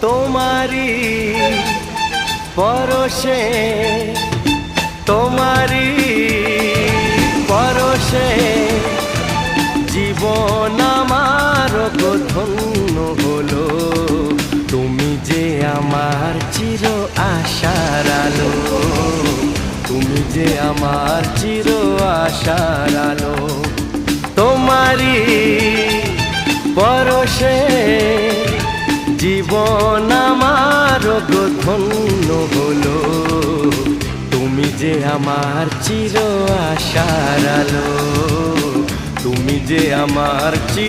তোমারি পরশে, তোমারি পরশে জীবন আমার ধন্য হলো। তুমি যে আমার চির আশার আলো, তুমি যে আমার চির আশার আলো। তোমারি পরশে জীবন আমার ধন্য হলো। তুমি যে আমার চির আশার আলো, তুমি যে আমার চির